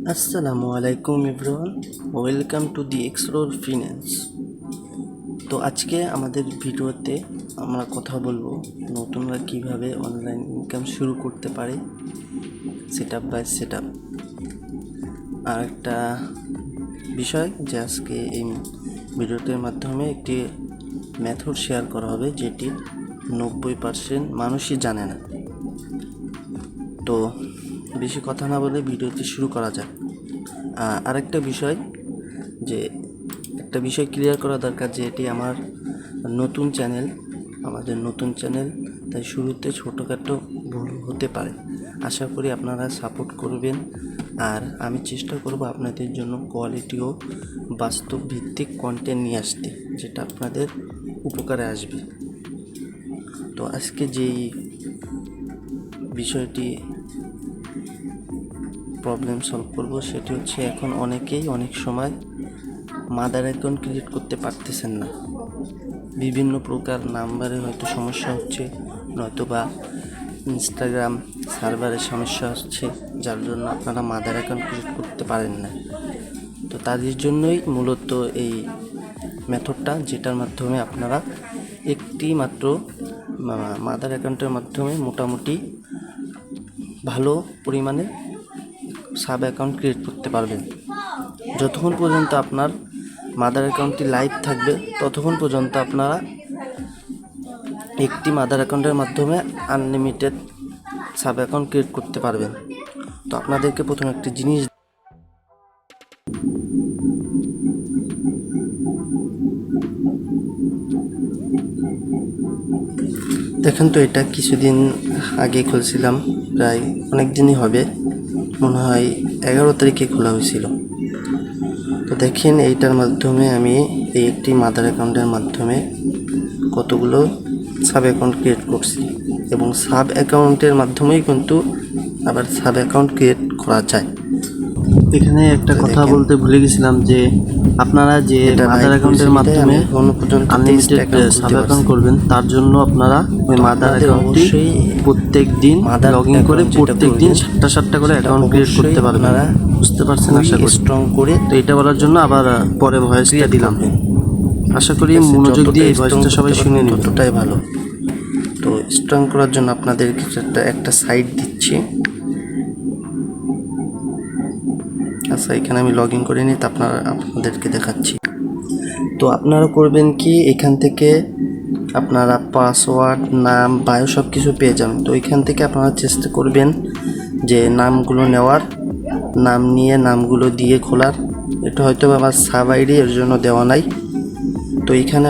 আসসালামু আলাইকুম everyone, welcome to the explore finance. তো আজকে আমাদের ভিডিওতে আমরা কথা বলবো নতুনরা কিভাবে অনলাইন ইনকাম শুরু করতে পারে set up by set up. আর একটা বিষয় যে আজকে এই ভিডিওটির মাধ্যমে একটি মেথড শেয়ার করা হবে যেটি 90% মানুষই জানে না। তো বেশি কথা না বলে ভিডিওটি শুরু করা যাক। আরেকটা বিষয় যে একটা বিষয় ক্লিয়ার করা দরকার যে এটি আমার আমাদের নতুন চ্যানেল, তাই শুরুতে ছোটোখাটো ভুল হতে পারে। আশা করি আপনারা সাপোর্ট করবেন, আর আমি চেষ্টা করব আপনাদের জন্য কোয়ালিটি ও বাস্তব ভিত্তিক কন্টেন্ট নিয়ে আসতে, যেটা আপনাদের উপকারে আসবে। তো আজকে যেই বিষয়টি প্রবলেম সলভ করব সেটি হচ্ছে, এখন অনেকেই অনেক সময় মাদার অ্যাকাউন্ট ক্রিয়েট করতে পারতেছেন না। বিভিন্ন প্রকার নাম্বারে হয়তো সমস্যা হচ্ছে, নয়তো বা ইনস্টাগ্রাম সার্ভারের সমস্যা হচ্ছে, যার জন্য আপনারা মাদার অ্যাকাউন্ট ক্রিয়েট করতে পারেন না। তো তাদের জন্যই মূলত এই মেথডটা, যেটার মাধ্যমে আপনারা একটি মাত্র মাদার অ্যাকাউন্টের মাধ্যমে মোটামুটি ভালো পরিমাণে সাব অ্যাকাউন্ট ক্রিয়েট করতে পারবেন। যতক্ষণ পর্যন্ত আপনার মাদার অ্যাকাউন্টটি লাইভ থাকবে ততক্ষণ পর্যন্ত আপনারা একটি মাদার অ্যাকাউন্টের মাধ্যমে আনলিমিটেড সাব অ্যাকাউন্ট ক্রিয়েট করতে পারবেন। তো আপনাদেরকে প্রথমে একটি জিনিস দেখেন। তো এটা কিছুদিন আগে খুলছিলাম, প্রায় অনেক দিনই হবে, মনে হয় 11 তারিখে খোলা হয়েছিল। তো দেখেন এইটার মাধ্যমে আমি এই একটি মাদার অ্যাকাউন্টের মাধ্যমে কতগুলো সাব অ্যাকাউন্ট ক্রিয়েট করছি, এবং সাব অ্যাকাউন্টের মাধ্যমেই কিন্তু আবার সাব অ্যাকাউন্ট ক্রিয়েট করা যায়। এখানে একটা কথা বলতে ভুলে গেছিলাম যে আপনারা যে মাদার অ্যাকাউন্টের মাধ্যমে আনলিমিটেড সাব অ্যাকাউন্ট করবেন, তার জন্য আপনারা ওই মাদার অ্যাকাউন্টটি প্রত্যেক দিন লগ ইন করে প্রত্যেক দিন 7টা করে অ্যাকাউন্ট ক্রিয়েট করতে পারবেন। বুঝতে পারছেন আশা করি। স্ট্রং করে তো এটা বলার জন্য আবার পরে ভয়েসটা দিলাম। আশা করি মনোযোগ দিয়ে এই ভয়েসটা সবাই শুনে নিন, ততটাই ভালো। তো স্ট্রং করার জন্য আপনাদেরকে একটা সাইট দিচ্ছি। আচ্ছা, এখানে আমি লগ ইন করে নিই, তা আপনাদেরকে দেখাচ্ছি। তো আপনারা করবেন কি, এখান থেকে আপনারা পাসওয়ার্ড, নাম, বায়ো সব কিছু পেয়ে যাবেন। তো এখান থেকে আপনারা চেষ্টা করবেন যে নামগুলো নেওয়ার, নাম নিয়ে নামগুলো দিয়ে খোলার। এটা হয়তো আমার সাব আইডি, এর জন্য দেওয়া নাই। তো এখানে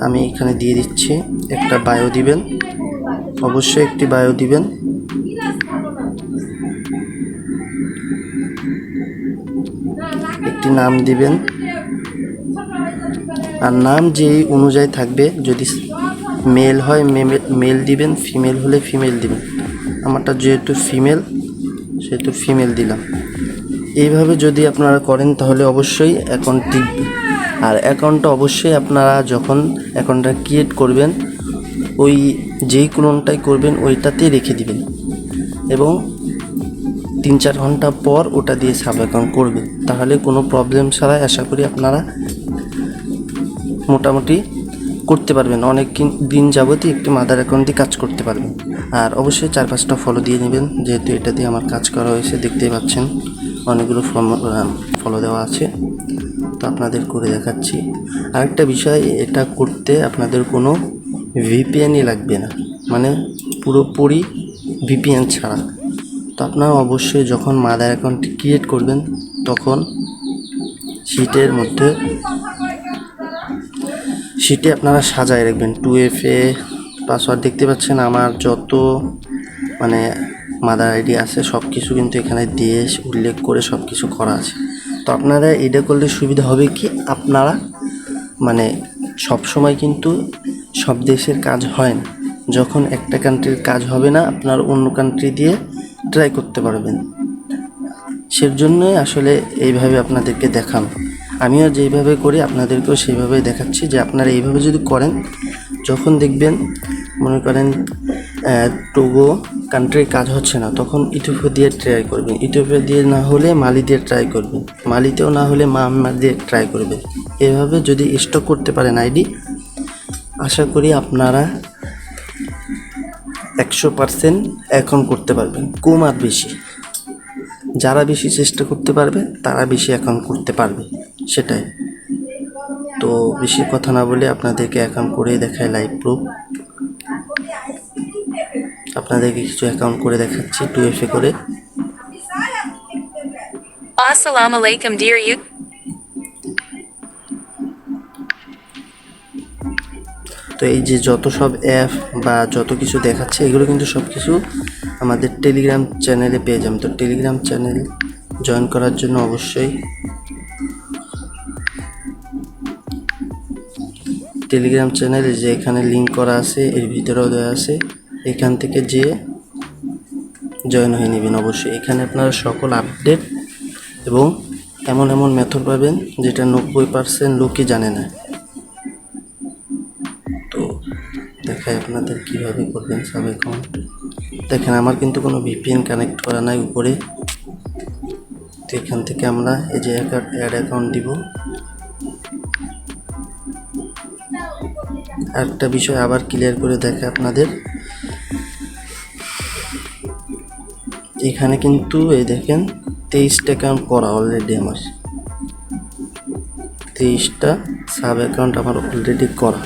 আমি এখানে দিয়ে দিচ্ছি, একটা বায়ো দিবেন, অবশ্যই একটি বায়ো দিবেন। একটি নাম দিবেন, আর নাম যেই অনুযায়ী থাকবে, যদি মেল হয় মেল দিবেন, ফিমেল হলে ফিমেল দিবেন। আমারটা যেহেতু ফিমেল সেহেতু ফিমেল দিলাম। এইভাবে যদি আপনারা করেন তাহলে অবশ্যই অ্যাকাউন্ট টিকবে। আর অ্যাকাউন্টটা অবশ্যই আপনারা যখন অ্যাকাউন্টটা ক্রিয়েট করবেন, ওই যেই ক্লোনটাই করবেন ওইটাতেই রেখে দিবেন, এবং 3-4 ঘন্টা পর ওটা দিয়ে সাব অ্যাকাউন্ট করবেন। তাহলে কোনো প্রবলেম ছাড়াই আশা করি আপনারা মোটামুটি করতে পারবেন। অনেক দিন যাবতই একটি মাদার অ্যাকাউন্ট দিয়ে কাজ করতে পারবেন। আর অবশ্যই 4-5টা ফলো দিয়ে নেবেন, যেহেতু এটা দিয়ে আমার কাজ করা হয়েছে, দেখতেই পাচ্ছেন অনেকগুলো ফলো দেওয়া আছে। তো আপনাদের করে দেখাচ্ছি। আরেকটা বিষয়, এটা করতে আপনাদের কোনো ভিপিএনই লাগবে না, মানে পুরোপুরি ভিপিএন ছাড়া। তো আপনারা অবশ্যই যখন মাদার অ্যাকাউন্টটি ক্রিয়েট করবেন তখন শিটে আপনারা সাজায় রাখবেন 2FA পাসওয়ার্ড। দেখতে পাচ্ছেন আমার যত মাদার আইডি আছে সব কিছু কিন্তু এখানে দিয়ে উল্লেখ করে সব কিছু করা আছে। তো আপনারা এটা করলে সুবিধা হবে কি, আপনারা সব সময় কিন্তু সব দেশের কাজ হয় না। যখন একটা কান্ট্রির কাজ হবে না, আপনার অন্য কান্ট্রি দিয়ে ট্রাই করতে পারবেন। সেজন্যই আসলে এইভাবে আপনাদেরকে দেখানো। আমিও যেইভাবে করি আপনাদেরকেও সেইভাবেই দেখাচ্ছি, যে আপনারা এইভাবে যদি করেন, যখন দেখবেন মনে করেন টোগো কান্ট্রির কাজ হচ্ছে না, তখন ইউটিউবে দিয়ে ট্রাই করবেন। ইউটিউবে দিয়ে না হলে মালি দিয়ে ট্রাই করবেন। মালিতেও না হলে মায়ানমার দিয়ে ট্রাই করবেন। এভাবে যদি স্টক করতে পারেন আইডি, আশা করি আপনারা 100% অ্যাকাউন্ট করতে পারবেন। কম আর বেশি, যারা বেশি চেষ্টা করতে পারবে তারা বেশি অ্যাকাউন্ট করতে পারবে, সেটাই। তো বেশি কথা না বলে আপনাদেরকে অ্যাকাউন্ট করে দেখায় লাইভ প্রুফ। আপনাদেরকে কিছু অ্যাকাউন্ট করে দেখাচ্ছি 2FA করে। Assalamu alaikum dear you. তো এই যে যত সব অ্যাপ বা যত কিছু দেখাচ্ছে এগুলো কিন্তু সব কিছু আমাদের টেলিগ্রাম চ্যানেলে পেয়ে যাবেন। তো টেলিগ্রাম চ্যানেল জয়েন করার জন্য অবশ্যই টেলিগ্রাম চ্যানেলে যে এখানে লিঙ্ক করা আছে, এর ভিতরেও দেওয়া আছে, এখান থেকে যে জয়েন হয়ে নেবেন অবশ্যই। এখানে আপনারা সকল আপডেট এবং এমন এমন মেথড পাবেন যেটা 90% লোকই জানে না। তো দেখাই আপনাদের কিভাবে করবেন সাব অ্যাকাউন্ট। দেখেন আমার কিন্তু কোনো VPN কানেক্ট করা নাই উপরে। তো এখান থেকে আমরা এই যে অ্যাড অ্যাকাউন্ট দিব। আরেকটা বিষয় আবার ক্লিয়ার করে দেখে আপনাদের, এখানে কিন্তু এই দেখেন 23টা অ্যাকাউন্ট করা অলরেডি। আমার 23টা সাব অ্যাকাউন্ট আমার অলরেডি করা।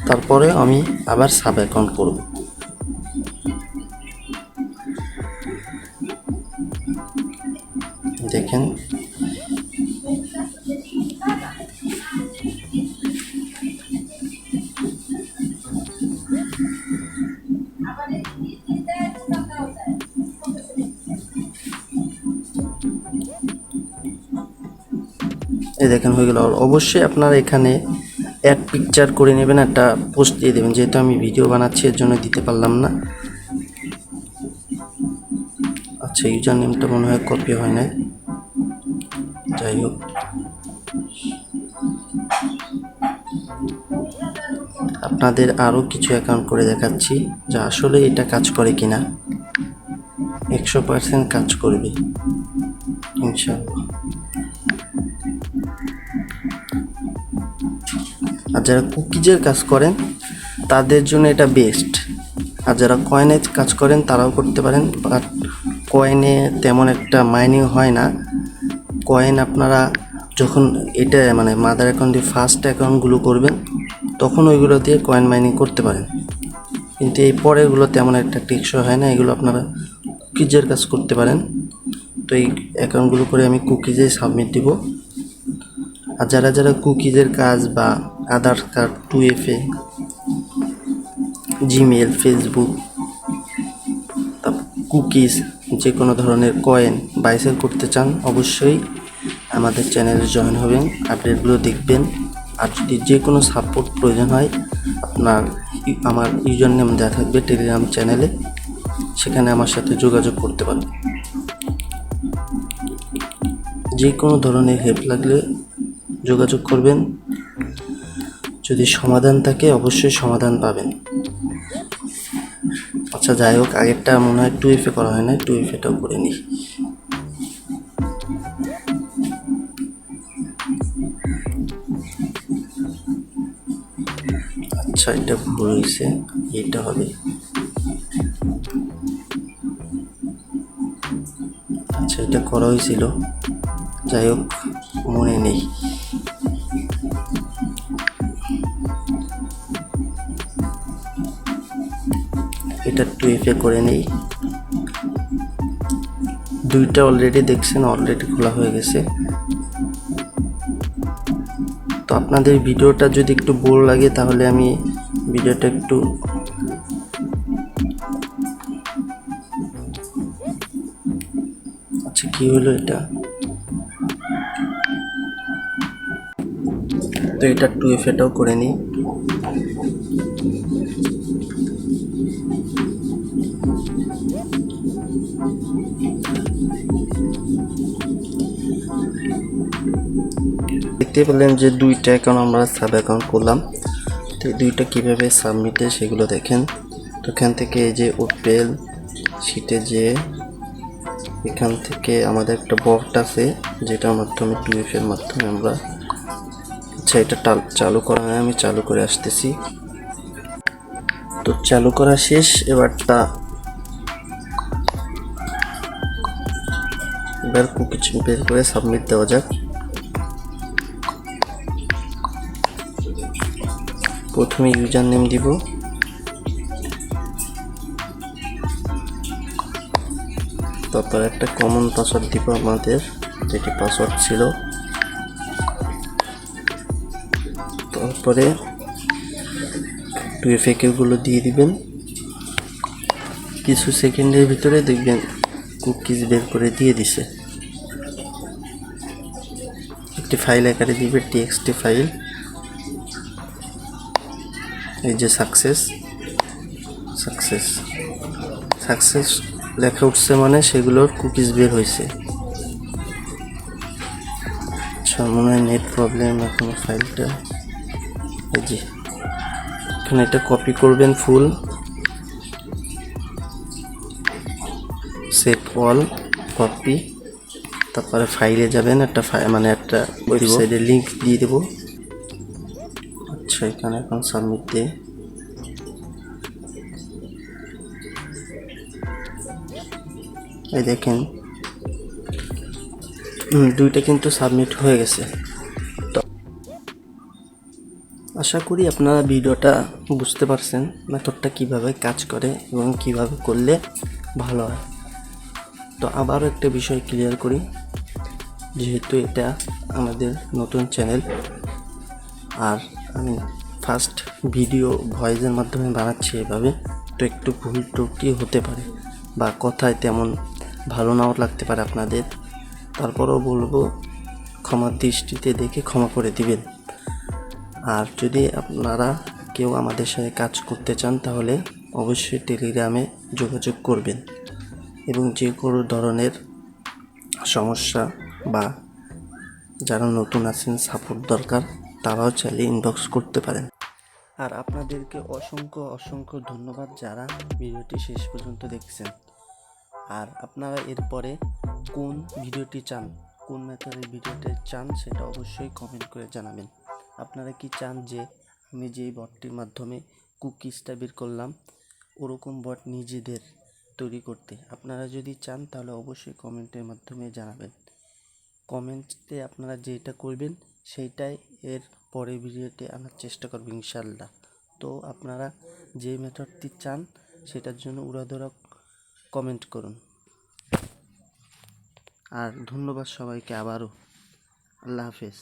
তারপরে আমি আবার সাব অ্যাকাউন্ট করব। দেখেন এই দেখেন হয়ে গেল। অবশ্যই আপনারা এখানে অ্যাড পিকচার করে নেবেন, একটা পোস্ট দিয়ে দেবেন। যেহেতু আমি ভিডিও বানাচ্ছি এর জন্য দিতে পারলাম না। আচ্ছা, ইউজার নেমটা মনে হয় কপি হয় না, যাই হোক। আপনাদের আরও কিছু অ্যাকাউন্ট করে দেখাচ্ছি যা আসলে এটা কাজ করে কিনা। 100% কাজ করবে ইনশাআল্লাহ। আর যারা কুকিজের কাজ করেন তাদের জন্য এটা বেস্ট। আর যারা কয়েনে কাজ করেন তারাও করতে পারেন, বাট কয়েনে তেমন একটা মাইনিং হয় না। কয়েন আপনারা যখন এটা মানে মাদার অ্যাকাউন্ট দিয়ে ফার্স্ট অ্যাকাউন্টগুলো করবেন তখন ওইগুলো দিয়ে কয়েন মাইনিং করতে পারেন, কিন্তু এই পরেরগুলো তেমন একটা টেকসই হয় না। এগুলো আপনারা কুকিজের কাজ করতে পারেন। তো এই অ্যাকাউন্টগুলো করে আমি কুকিজে সাবমিট দিব। আর যারা যারা কুকিজের কাজ বা Aadhaar card, 2FA, Gmail, Facebook, cookies, যে কোনো ধরনের কয়েন বাই সেল করতে চান অবশ্যই আমাদের চ্যানেলে জয়েন হবেন, আপডেটগুলো দেখবেন। আর যদি যে কোনো সাপোর্ট প্রয়োজন হয় আমার ইউজার নেম দেওয়া থাকবে টেলিগ্রাম চ্যানেলে, সেখানে আমার সাথে যোগাযোগ করতে পারেন। যে কোনো ধরনের হেল্প লাগলে যোগাযোগ করবেন। যদি সমাধান থাকে অবশ্যই সমাধান পাবেন। আচ্ছা যাই হোক, আগেরটা মনে হয় 2FA করা হয় না, 2FAটাও করে নিই। আচ্ছা এটা ভুল হয়েছে, এটা হবে। আচ্ছা এটা করা হয়েছিল, যাই হোক মনে নেই। এটা 2FA করে নেই। দুইটা অলরেডি দেখছেন, অলরেডি খোলা হয়ে গেছে। তো আপনাদের ভিডিওটা যদি একটু বোর লাগে তাহলে আমি ভিডিওটা একটু আচ্ছা কি হলো এটা, তো এটা 2FAটাও করে নিই। দেখতে পেলেন যে দুইটা অ্যাকাউন্ট আমরা সাব অ্যাকাউন্ট করলাম। তো এই দুইটা কীভাবে সাবমিটে সেগুলো দেখেন। তো এখান থেকে এই যে ওপেল শিটে যে এখান থেকে আমাদের একটা বট আছে, যেটার মাধ্যমে 2F এর মাধ্যমে আমরা, আচ্ছা এটা চালু করা হয়, আমি চালু করে আসতেছি। তো চালু করা শেষ, এবারটা এবার কুকি বের করে সাবমিট দেওয়া যাক। প্রথমে ইউজার নেম দিব, তারপর একটা কমন পাসওয়ার্ড দিব আমাদের, যেটি পাসওয়ার্ড ছিল। তারপরে 2FA গুলো দিয়ে দিবেন। কিছু সেকেন্ডের ভিতরে দেখবেন কুকিজ বের করে দিয়ে দিছে। একটি ফাইল আকারে দিবে, TXT ফাইল। এই যে সাকসেস সাকসেস সাকসেস লেখা উঠছে, মানে সেগুলোর কুকিজ বের হয়েছে। আচ্ছা মনে হয় নেট প্রবলেম এখনো ফাইলটা, এই যে এখানে এটা কপি করবেন ফুল, সেট অল, কপি, তারপরে ফাইলে যাবেন, একটা মানে একটা ওয়েবসাইটের লিঙ্ক দিয়ে দেবো। আচ্ছা এখানে এখন সাবমিট দিয়ে, এই দেখেন দুইটা কিন্তু সাবমিট হয়ে গেছে। তো আশা করি আপনারা ভিডিওটা বুঝতে পারছেন মেথডটা কিভাবে কাজ করে এবং কিভাবে করলে ভালো হয়। তো আবারও একটা বিষয় ক্লিয়ার করি, যেহেতু এটা আমাদের নতুন চ্যানেল আর আমি ফার্স্ট ভিডিও ভয়েসের মাধ্যমে বানাচ্ছি এভাবে, তো একটু ভুল ত্রুটি হতে পারে বা কথায় তেমন ভালো নাও লাগতে পারে আপনাদের। তারপরেও বলবো ক্ষমার দৃষ্টিতে দেখে ক্ষমা করে দিবেন। আর যদি আপনারা কেউ আমাদের সাথে কাজ করতে চান তাহলে অবশ্যই টেলিগ্রামে যোগাযোগ করবেন, এবং যে কোনো ধরনের সমস্যা বা যারা নতুন আছেন সাপোর্ট দরকার, তারাও চাইলে ইনবক্স করতে পারেন। আর আপনাদেরকে অসংখ্য অসংখ্য ধন্যবাদ যারা ভিডিওটি শেষ পর্যন্ত দেখছেন। আর আপনারা এরপরে কোন ভিডিওটি চান, কোন মেথডের ভিডিওটি চান, সেটা অবশ্যই কমেন্ট করে জানাবেন। আপনারা কি চান যে আমি যেই বটটির মাধ্যমে কুকিজটা বের করলাম ওরকম বট নিজেদের তৈরি করতে? আপনারা যদি চান তাহলে অবশ্যই কমেন্টের মাধ্যমে জানাবেন। কমেন্টে আপনারা যেটা করবেন সেইটাই এর পরের ভিডিওতে আনার চেষ্টা করব ইনশাল্লাহ। তো আপনারা যে মেথডটি চান সেটার জন্য উড়াধুরা কমেন্ট করুন। আর ধন্যবাদ সবাইকে আবারও। আল্লাহ হাফেজ।